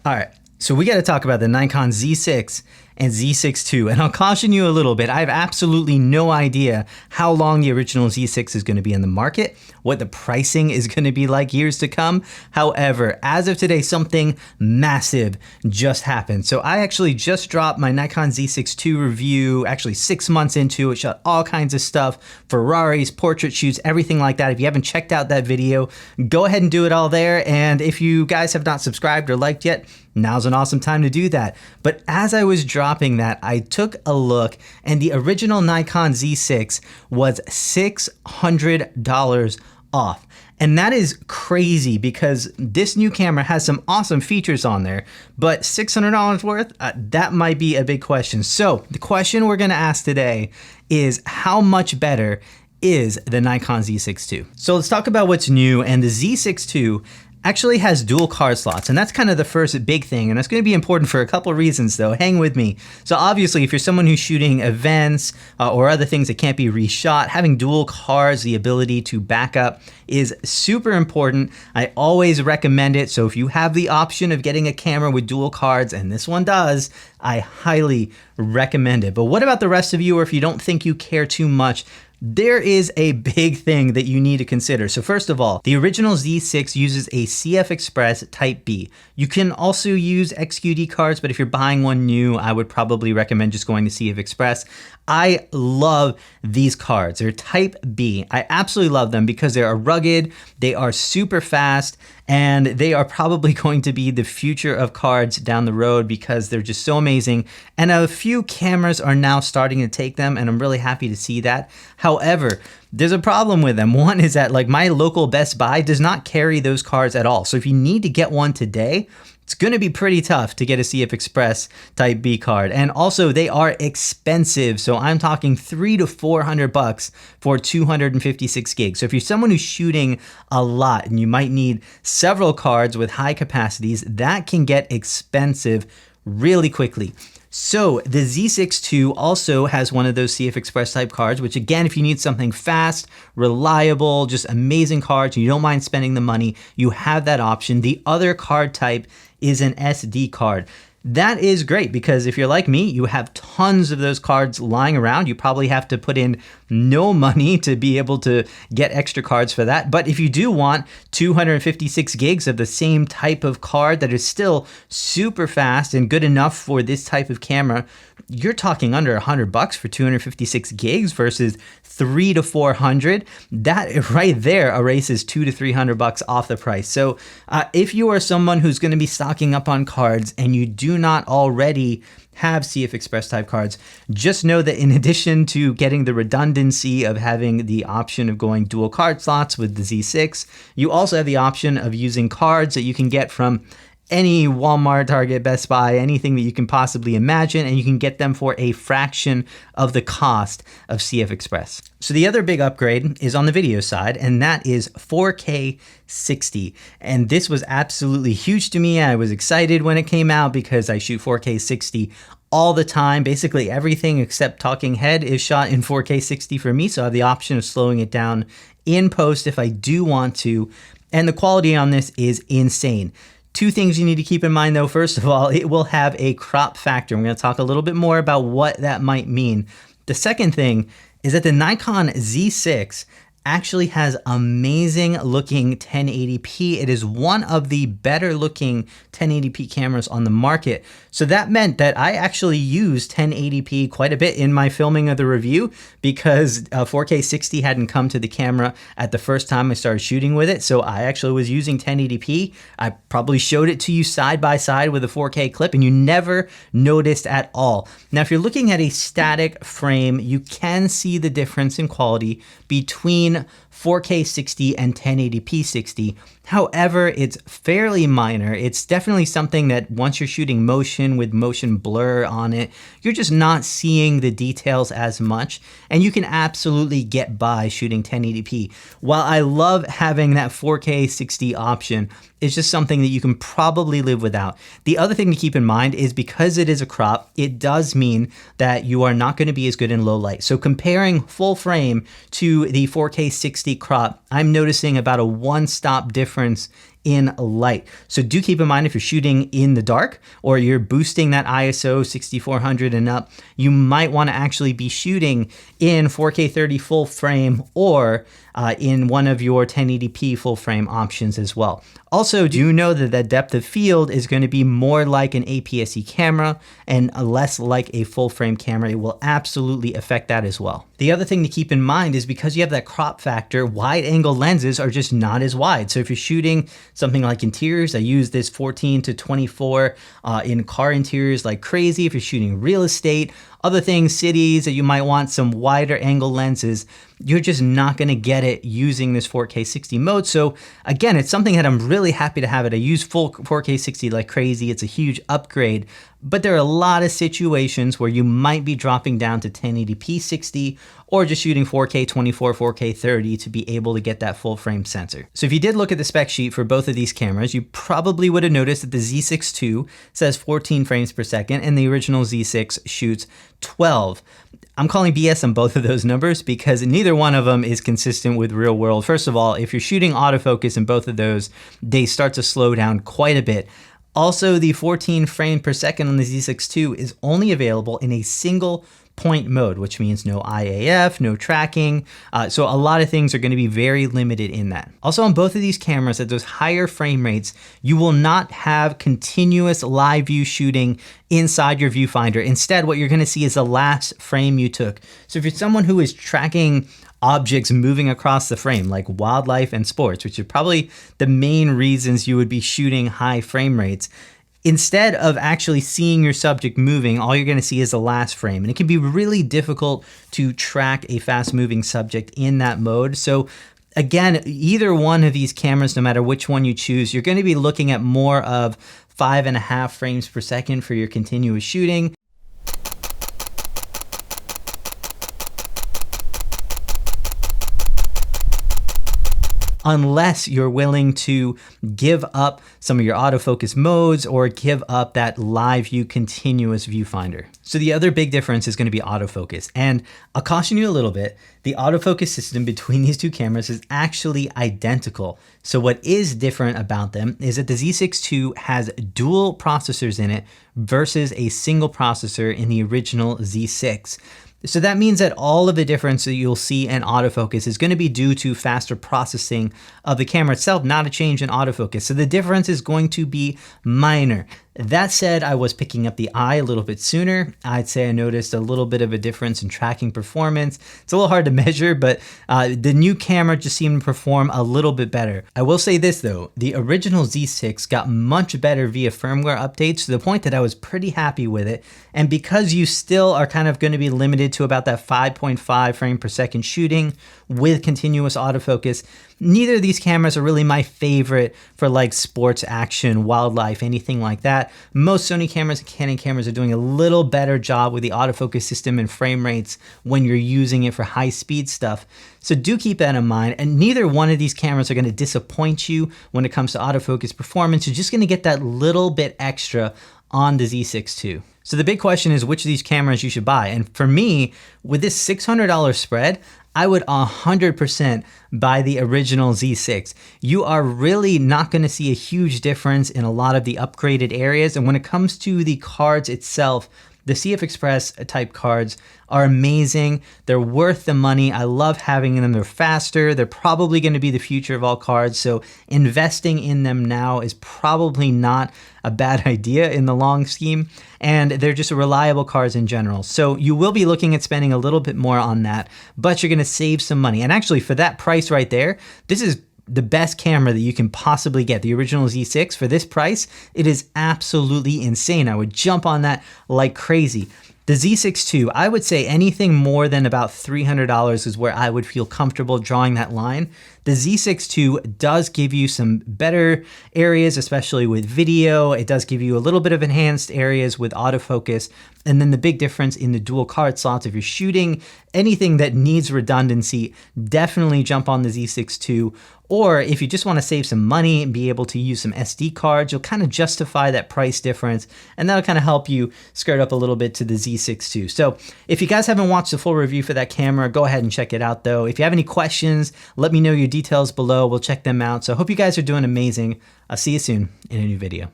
All right, so we got to talk about the Nikon Z6 and Z6II, and I'll caution you a little bit. I have absolutely no idea how long the original Z6 is going to be in the market, what the pricing is going to be like years to come. However, as of today, something massive just happened. So I actually just dropped my Nikon Z6II review, actually 6 months into it, shot all kinds of stuff, Ferraris, portrait shoots, everything like that. If you haven't checked out that video, go ahead and do it all there. And if you guys have not subscribed or liked yet, now's an awesome time to do that. But as I was dropping that, I took a look, and the original Nikon Z6 was $600 off. And that is crazy because this new camera has some awesome features on there, but $600 worth, that might be a big question. So the question we're gonna ask today is, how much better is the Nikon Z6II? So let's talk about what's new. And the Z6II actually has dual card slots, and that's kind of the first big thing, and that's going to be important for a couple of reasons though. Hang with me. So obviously, if you're someone who's shooting events or other things that can't be reshot, having dual cards, the ability to back up, is super important. I always recommend it. So if you have the option of getting a camera with dual cards, and this one does, I highly recommend it. But what about the rest of you, or if you don't think you care too much? There is a big thing that you need to consider. So first of all, the original Z6 uses a CF Express Type B. You can also use XQD cards, but if you're buying one new, I would probably recommend just going to CF Express. I love these cards. They're Type B. I absolutely love them because they are rugged, they are super fast, and they are probably going to be the future of cards down the road because they're just so amazing. And a few cameras are now starting to take them, and I'm really happy to see that. However, there's a problem with them. One is that, like, my local Best Buy does not carry those cards at all. So if you need to get one today, it's going to be pretty tough to get a CF Express Type B card. And also, they are expensive. So I'm talking $300 to $400 for 256 gigs. So if you're someone who's shooting a lot and you might need several cards with high capacities, that can get expensive really quickly. So the Z6II also has one of those CF Express type cards, which again, if you need something fast, reliable, just amazing cards, and you don't mind spending the money, you have that option. The other card type is an SD card. That is great because if you're like me, you have tons of those cards lying around. You probably have to put in no money to be able to get extra cards for that. But if you do want 256 gigs of the same type of card that is still super fast and good enough for this type of camera, you're talking under $100 for 256 gigs versus $300 to $400. That right there erases $200 to $300 off the price. So if you are someone who's going to be stocking up on cards and you do not already have CF Express type cards, just know that in addition to getting the redundancy of having the option of going dual card slots with the Z6, you also have the option of using cards that you can get from any Walmart, Target, Best Buy, anything that you can possibly imagine, and you can get them for a fraction of the cost of CF Express. So the other big upgrade is on the video side, and that is 4K 60. And this was absolutely huge to me. I was excited when it came out because I shoot 4K 60 all the time. Basically everything except talking head is shot in 4K 60 for me, so I have the option of slowing it down in post if I do want to. And the quality on this is insane. Two things you need to keep in mind though. First of all, it will have a crop factor. I'm going to talk a little bit more about what that might mean. The second thing is that the Nikon Z6 actually has amazing looking 1080p. It is one of the better looking 1080p cameras on the market. So that meant that I actually used 1080p quite a bit in my filming of the review because 4K 60 hadn't come to the camera at the first time I started shooting with it. So I actually was using 1080p. I probably showed it to you side by side with a 4K clip and you never noticed at all. Now, if you're looking at a static frame, you can see the difference in quality between 4K 60 and 1080p 60. However, it's fairly minor. It's definitely something that once you're shooting motion with motion blur on it, you're just not seeing the details as much, and you can absolutely get by shooting 1080p. While I love having that 4K 60 option, it's just something that you can probably live without. The other thing to keep in mind is because it is a crop, it does mean that you are not going to be as good in low light. So comparing full frame to the 4K 60 crop, I'm noticing about a one-stop difference in light. So do keep in mind, if you're shooting in the dark or you're boosting that ISO 6400 and up, you might want to actually be shooting in 4K 30 full frame or in one of your 1080p full frame options as well. Also, do know that the depth of field is going to be more like an APS-C camera and less like a full frame camera. It will absolutely affect that as well. The other thing to keep in mind is because you have that crop factor, wide angle lenses are just not as wide. So if you're shooting something like interiors, I use this 14 to 24 in car interiors like crazy. If you're shooting real estate, other things, cities that you might want some wider angle lenses, you're just not going to get it using this 4K 60 mode. So again, it's something that I'm really happy to have it. I use full 4K 60 like crazy. It's a huge upgrade, but there are a lot of situations where you might be dropping down to 1080p 60 or just shooting 4K 24, 4K 30 to be able to get that full frame sensor. So if you did look at the spec sheet for both of these cameras, you probably would have noticed that the Z6II says 14 frames per second and the original Z6 shoots 12. I'm calling BS on both of those numbers because neither one of them is consistent with real world. First of all, if you're shooting autofocus in both of those, they start to slow down quite a bit. Also, the 14 frames per second on the Z6II is only available in a single point mode, which means no IAF, no tracking. So a lot of things are going to be very limited in that. Also, on both of these cameras at those higher frame rates, you will not have continuous live view shooting inside your viewfinder. Instead, what you're going to see is the last frame you took. So if you're someone who is tracking objects moving across the frame like wildlife and sports, which are probably the main reasons you would be shooting high frame rates, instead of actually seeing your subject moving, all you're going to see is the last frame. And it can be really difficult to track a fast moving subject in that mode. So again, either one of these cameras, no matter which one you choose, you're going to be looking at more of 5.5 frames per second for your continuous shooting. Unless you're willing to give up some of your autofocus modes or give up that live view continuous viewfinder. So the other big difference is going to be autofocus. And I'll caution you a little bit, the autofocus system between these two cameras is actually identical. So what is different about them is that the Z6II has dual processors in it versus a single processor in the original Z6. So that means that all of the difference that you'll see in autofocus is going to be due to faster processing of the camera itself, not a change in autofocus. So the difference is going to be minor. That said, I was picking up the eye a little bit sooner. I'd say I noticed a little bit of a difference in tracking performance. It's a little hard to measure, but the new camera just seemed to perform a little bit better. I will say this though, the original Z6 got much better via firmware updates to the point that I was pretty happy with it. And because you still are kind of going to be limited to about that 5.5 frame per second shooting with continuous autofocus, neither of these cameras are really my favorite for like sports, action, wildlife, anything like that. Most Sony cameras and Canon cameras are doing a little better job with the autofocus system and frame rates when you're using it for high speed stuff. So do keep that in mind. And neither one of these cameras are going to disappoint you when it comes to autofocus performance. You're just going to get that little bit extra on the Z6II. So the big question is which of these cameras you should buy. And for me, with this $600 spread, I would 100% buy the original Z6. You are really not going to see a huge difference in a lot of the upgraded areas. And when it comes to the cards itself, the CF Express type cards are amazing. They're worth the money. I love having them. They're faster. They're probably going to be the future of all cards. So investing in them now is probably not a bad idea in the long scheme. And they're just reliable cards in general. So you will be looking at spending a little bit more on that, but you're going to save some money. And actually for that price right there, this is the best camera that you can possibly get. The original Z6 for this price, it is absolutely insane. I would jump on that like crazy. The Z6II, I would say anything more than about $300 is where I would feel comfortable drawing that line. The Z6II does give you some better areas, especially with video. It does give you a little bit of enhanced areas with autofocus. And then the big difference in the dual card slots, if you're shooting anything that needs redundancy, definitely jump on the Z6II. Or if you just want to save some money and be able to use some SD cards, you'll kind of justify that price difference, and that'll kind of help you skirt up a little bit to the Z6II. So if you guys haven't watched the full review for that camera, go ahead and check it out though. If you have any questions, let me know you details below. We'll check them out. So I hope you guys are doing amazing. I'll see you soon in a new video.